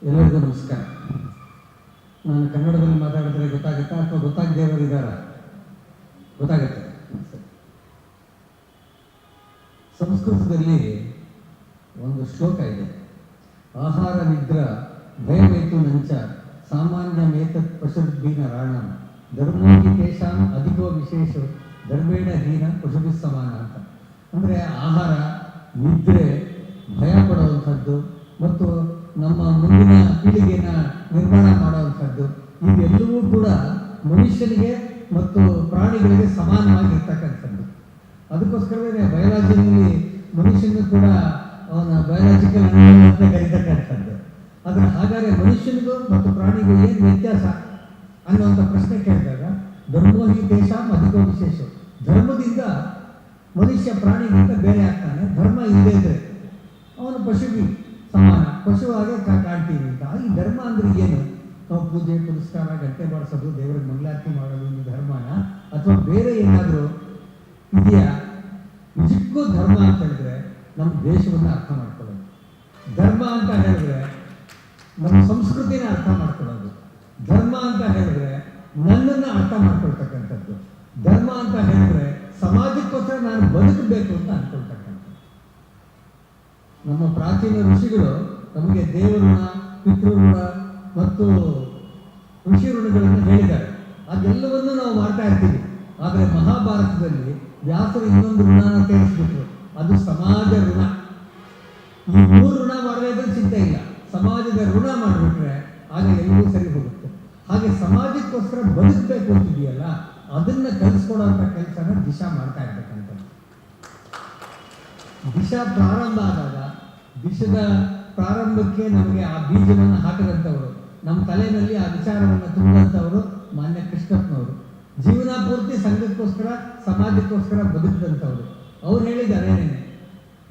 ಎಲ್ಲರಿಗೂ ನಮಸ್ಕಾರ. ನಾನು ಕನ್ನಡದಲ್ಲಿ ಮಾತಾಡಿದ್ರೆ ಗೊತ್ತಾಗುತ್ತಾ ಅಥವಾ ಗೊತ್ತಾಗದೇವರು ಇದ್ದಾರಾ? ಗೊತ್ತಾಗುತ್ತೆ. ಸಂಸ್ಕೃತದಲ್ಲಿ ಒಂದು ಶ್ಲೋಕ ಇದೆ. ಆಹಾರ ನಿದ್ರ ಭಯವೇತು ನಂಚ ಸಾಮಾನ್ಯಮೇತತ್ ಪಶುರ್ಭೀನ ರಾಣ ಧರ್ಮೋಹಿ ತೇಷಾಂ ಅಧಿಕೋ ವಿಶೇಷ ಧರ್ಮೇಣ ಹೀನ ಪಶುಭಿ ಸಮಾನ ಅಂತ. ಅಂದರೆ ಆಹಾರ, ನಿದ್ರೆ, ಭಯ ಪಡುವಂಥದ್ದು ಮತ್ತು ನಮ್ಮ ಮುಂದಿನ ಪೀಳಿಗೆನ ನಿರ್ಮಾಣ ಮಾಡುವಂಥದ್ದು, ಇವೆಲ್ಲವೂ ಕೂಡ ಮನುಷ್ಯನಿಗೆ ಮತ್ತು ಪ್ರಾಣಿಗಳಿಗೆ ಸಮಾನವಾಗಿರ್ತಕ್ಕಂಥದ್ದು. ಅದಕ್ಕೋಸ್ಕರವೇ ಬಯಾಲಜಿಯಲ್ಲಿ ಮನುಷ್ಯನಿಗೂ ಕೂಡ ಅವನ ಬಯಾಲಜಿಕಲ್ ಅಂತ ಕರೀತಕ್ಕಂಥದ್ದು. ಆದರೆ ಹಾಗಾದರೆ ಮನುಷ್ಯನಿಗೂ ಮತ್ತು ಪ್ರಾಣಿಗೂ ಏನು ವ್ಯತ್ಯಾಸ ಅನ್ನುವಂಥ ಪ್ರಶ್ನೆ ಕೇಳಿದಾಗ ಧರ್ಮೋಹಿ ದೇಶಾಂ ಅಧಿಕೋ ವಿಶೇಷ. ಧರ್ಮದಿಂದ ಮನುಷ್ಯ ಪ್ರಾಣಿಗಿಂತ ಬೇರೆ ಆಗ್ತಾನೆ. ಧರ್ಮ ಇಲ್ಲದೇ ಇದ್ರೆ ಅವನು ಪಶುವಿ ಸಮಾನ, ಪಶುವಾಗೆ ಕಾಣ್ತೀವಿ ಅಂತ. ಈ ಧರ್ಮ ಅಂದ್ರೆ ಏನು? ನಾವು ಪೂಜೆ ಪುರಸ್ಕಾರ, ಗಂಟೆ ಬಾರಿಸೋದು, ದೇವರಿಗೆ ಮಂಗಳಾರತಿ ಮಾಡೋದು ಒಂದು ಧರ್ಮನ, ಅಥವಾ ಬೇರೆ ಏನಾದರೂ ಇದೆಯಾ? ನಿಜಕ್ಕೂ ಧರ್ಮ ಅಂತ ಹೇಳಿದ್ರೆ ನಮ್ಮ ದೇಶವನ್ನು ಅರ್ಥ ಮಾಡ್ಕೊಳ್ಳೋದು. ಧರ್ಮ ಅಂತ ಹೇಳಿದ್ರೆ ನಮ್ಮ ಸಂಸ್ಕೃತಿನ ಅರ್ಥ ಮಾಡ್ಕೊಳ್ಳೋದು. ಧರ್ಮ ಅಂತ ಹೇಳಿದ್ರೆ ನನ್ನನ್ನು ಅರ್ಥ ಮಾಡ್ಕೊಳ್ತಕ್ಕಂಥದ್ದು. ಧರ್ಮ ಅಂತ ಹೇಳಿದ್ರೆ ಸಮಾಜಕ್ಕೋಸ್ಕರ ನಾನು ಬದುಕಬೇಕು ಅಂತ ಅನ್ಕೊಳ್ತಕ್ಕಂಥದ್ದು. ನಮ್ಮ ಪ್ರಾಚೀನ ಋಷಿಗಳು ನಮಗೆ ದೇವಋಣ, ಪಿತೃಋಣ ಮತ್ತು ಋಷಿ ಋಣಗಳನ್ನು ಹೇಳಿದ್ದಾರೆ. ಅದೆಲ್ಲವನ್ನೂ ನಾವು ಮಾಡ್ತಾ ಇರ್ತೀವಿ. ಆದರೆ ಮಹಾಭಾರತದಲ್ಲಿ ವ್ಯಾಸರು ಇನ್ನೊಂದು ಋಣನ ಸೇರಿಸ್ಬಿಟ್ರು, ಅದು ಸಮಾಜ ಋಣ. ಈ ಮೂರು ಋಣ ಮಾಡದೇ ಚಿಂತೆ ಇಲ್ಲ, ಸಮಾಜದ ಋಣ ಮಾಡಿಬಿಟ್ರೆ ಆಗ ಎಲ್ಲವೂ ಸರಿ ಹೋಗುತ್ತೆ. ಹಾಗೆ ಸಮಾಜಕ್ಕೋಸ್ಕರ ಬದುಕಬೇಕು ಅಂತಿದೆಯಲ್ಲ, ಅದನ್ನ ಕಲಿಸ್ಕೊಡುವಂಥ ಕೆಲಸನ ದಿಶಾ ಮಾಡ್ತಾ ಇರ್ತಕ್ಕಂಥದ್ದು. ದಿಶಾ ಪ್ರಾರಂಭ ಆದಾಗ, ದಿಶದ ಪ್ರಾರಂಭಕ್ಕೆ ನಮಗೆ ಆ ಬೀಜವನ್ನು ಹಾಕಿದಂಥವರು, ನಮ್ಮ ತಲೆಯಲ್ಲಿ ಆ ವಿಚಾರವನ್ನು ತುಂಬಿದಂಥವರು ಮಾನ್ಯ ಕೃಷ್ಣಪ್ಪನವರು. ಜೀವನ ಪೂರ್ತಿ ಸಂಘಕ್ಕೋಸ್ಕರ, ಸಮಾಜಕ್ಕೋಸ್ಕರ ಬದುಕಿದಂಥವ್ರು. ಅವ್ರು ಹೇಳಿದ್ದಾರೆ,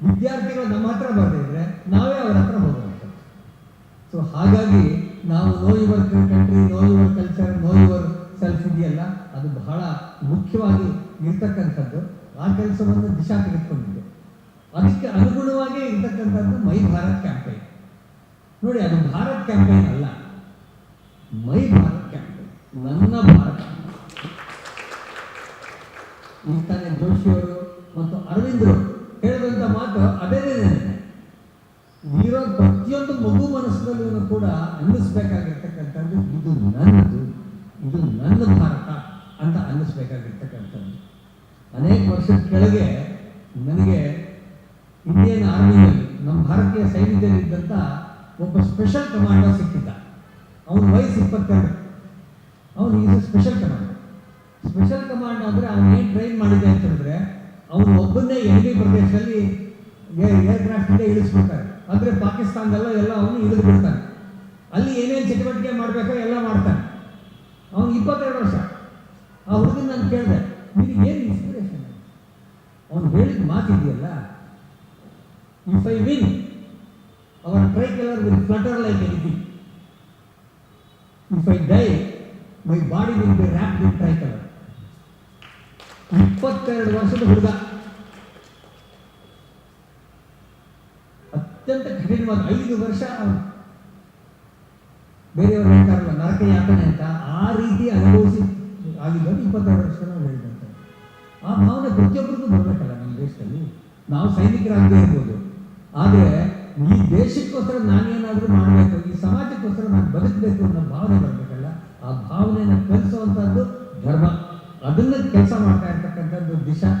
ವಿದ್ಯಾರ್ಥಿಗಳು ನಮ್ಮ ಹತ್ರ ಬರೆದಿದ್ರೆ ನಾವೇ ಅವರ ಹತ್ರ ಹೋಗುವಂಥದ್ದು. ಸೊ ಹಾಗಾಗಿ ನಾವು know your country, know your culture, know your self ಇದೆಯಲ್ಲ, ಅದು ಬಹಳ ಮುಖ್ಯವಾಗಿ ಇರ್ತಕ್ಕಂಥದ್ದು. ಆ ಕೆಲಸವನ್ನು ದಿಶಾ ತೆಗೆದುಕೊಂಡಿದೆ. ಅದಕ್ಕೆ ಅನುಗುಣವಾಗಿ ಇರ್ತಕ್ಕಂಥದ್ದು ಮೈ ಭಾರತ್ ಕ್ಯಾಂಪೇನ್. ನೋಡಿ, ಅದು ಭಾರತ್ ಕ್ಯಾಂಪೇನ್ ಅಲ್ಲ, ಮೈ ಭಾರತ್ ಕ್ಯಾಂಪೇನ್, ನನ್ನ ಭಾರತ. ಈ ತಾನೇ ಜೋಶಿಯವರು ಮತ್ತು ಅರವಿಂದರು ಹೇಳಿದಂಥ ಮಾತು ಅದೇನೇ. ಇರೋ ಪ್ರತಿಯೊಂದು ಮಗು ಮನಸ್ಸಿನಲ್ಲೂ ಕೂಡ ಅನ್ನಿಸ್ಬೇಕಾಗಿರ್ತಕ್ಕಂಥದ್ದು, ಇದು ನನ್ನದು, ಇದು ನನ್ನ ಭಾರತ ಅಂತ ಅನ್ನಿಸ್ಬೇಕಾಗಿರ್ತಕ್ಕಂಥದ್ದು. ಅನೇಕ ವರ್ಷದ ಕೆಳಗೆ ನನಗೆ ಇಂಡಿಯನ್ ಆರ್ಮಿಯಲ್ಲಿ, ನಮ್ಮ ಭಾರತೀಯ ಸೈನ್ಯದಲ್ಲಿದ್ದಂಥ ಒಬ್ಬ ಸ್ಪೆಷಲ್ ಕಮಾಂಡರ್ ಸಿಕ್ಕಿದ್ದ. ಅವನ ವಯಸ್ಸು 22. ಅವನು ಇದು ಸ್ಪೆಷಲ್ ಕಮಾಂಡರ್. ಸ್ಪೆಷಲ್ ಕಮಾಂಡ್ ಅಂದರೆ ಅವನೇನು ಟ್ರೈನ್ ಮಾಡಿದೆ ಅಂತ ಹೇಳಿದ್ರೆ, ಅವನು ಒಬ್ಬನ್ನೇ ಎನಿಮಿ ಪ್ರದೇಶದಲ್ಲಿ ಏರ್ಕ್ರಾಫ್ಟಿಂದ ಇಳಿಸ್ಬಿಡ್ತಾರೆ. ಅಂದರೆ ಪಾಕಿಸ್ತಾನದಲ್ಲ ಅವನು ಇಳಿದು ಬಿಡ್ತಾನೆ. ಅಲ್ಲಿ ಏನೇನು ಚಟುವಟಿಕೆ ಮಾಡಬೇಕೋ ಎಲ್ಲ ಮಾಡ್ತಾನೆ. ಅವನು 22 ವರ್ಷ. ಆ ಹುಡುಗನ ನಾನು ಕೇಳಿದೆ, ನಿನಗೆ ಏನು ಇನ್ಸ್ಪಿರೇಷನ್? ಅವನು ಹೇಳಿದ ಮಾತಿದೆಯಲ್ಲ, if I win our tricolour will flutter like anything, if I die my body will be wrapped in tricolour. 22 ವರ್ಷದ ಹುಡುಗ, ಅತ್ಯಂತ ಕಠಿಣವಾದ 5 ವರ್ಷ. ಬೇರೆಯವರು ಹೇಳ್ತಾರಲ್ಲ ನರಕ ಯಾತನೆ ಅಂತ, ಆ ರೀತಿ ಅನುಭವಿಸಿ ಆಗಿದ್ದು 22 ವರ್ಷ ಹೇಳಿದಂತೆ. ಆ ಭಾವನೆ ಪ್ರತಿಯೊಬ್ಬರಿಗೂ ಬರಬೇಕಲ್ಲ ನಮ್ಮ ದೇಶದಲ್ಲಿ. ನಾವು ಸೈನಿಕರಾಗದೇ ಇರ್ಬೋದು, ಆದರೆ ಈ ದೇಶಕ್ಕೋಸ್ಕರ ನಾನೇನಾದರೂ ಮಾಡಬೇಕು, ಈ ಸಮಾಜಕ್ಕೋಸ್ಕರ ನಾನು ಬದುಕಬೇಕು ಅನ್ನೋ ಭಾವನೆ ಬರಬೇಕಲ್ಲ. ಆ ಭಾವನೆಯನ್ನು ಕಲಿಸುವಂಥದ್ದು ಧರ್ಮ. ಅದನ್ನ ಕೆಲಸ ಮಾಡ್ತಾ ಇರ್ತಕ್ಕಂಥದ್ದು ದಿಶಾ.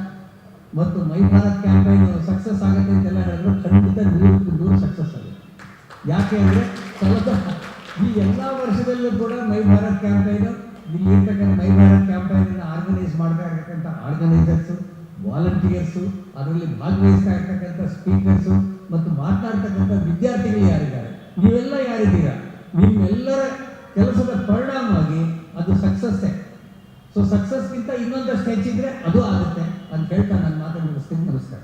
ಮತ್ತು ಮೈ ಭಾರತ್ ಕ್ಯಾಂಪೈನ್ ಸಕ್ಸಸ್ ಆಗುತ್ತೆ ಅಂತೆಲ್ಲ ಹೇಳಿದ್ರು, ಖಂಡಿತ 100% ಸಕ್ಸಸ್ ಆಗುತ್ತೆ. ಯಾಕೆ ಅಂದರೆ ಈ ಎಲ್ಲ ವರ್ಷದಲ್ಲೂ ಕೂಡ ಮೈ ಭಾರತ್ ಕ್ಯಾಂಪೈನು, ಇಲ್ಲಿ ಇರ್ತಕ್ಕಂಥ ಮೈ ಭಾರತ್ ಕ್ಯಾಂಪೈನನ್ನು ಆರ್ಗನೈಸ್ ಮಾಡ್ತಾ ಇರ್ತಕ್ಕಂಥ ಆರ್ಗನೈಸರ್ಸು, ವಾಲಂಟಿಯರ್ಸು, ಅದರಲ್ಲಿ ಭಾಗವಹಿಸ್ತಾ ಇರ್ತಕ್ಕಂಥ ಸ್ಪೀಕರ್ಸು ಮತ್ತು ಮಾತನಾಡ್ತಕ್ಕಂಥ ವಿದ್ಯಾರ್ಥಿಗಳು ಯಾರಿದ್ದಾರೆ, ನೀವೆಲ್ಲ ಯಾರಿದ್ದೀರಾ, ನಿಮ್ಮೆಲ್ಲರ ಕೆಲಸದ ಪರಿಣಾಮವಾಗಿ ಅದು ಸಕ್ಸಸ್ಸೇ. ಸೊ ಸಕ್ಸಸ್ಗಿಂತ ಇನ್ನೊಂದಷ್ಟು ಹೆಚ್ಚಿದ್ರೆ ಅದು ಆಗುತ್ತೆ ಅಂತ ಹೇಳ್ತಾ ನಾನು ಮಾತನ್ನು ಮುಗಿಸ್ತೀನಿ. ನಮಸ್ಕಾರ.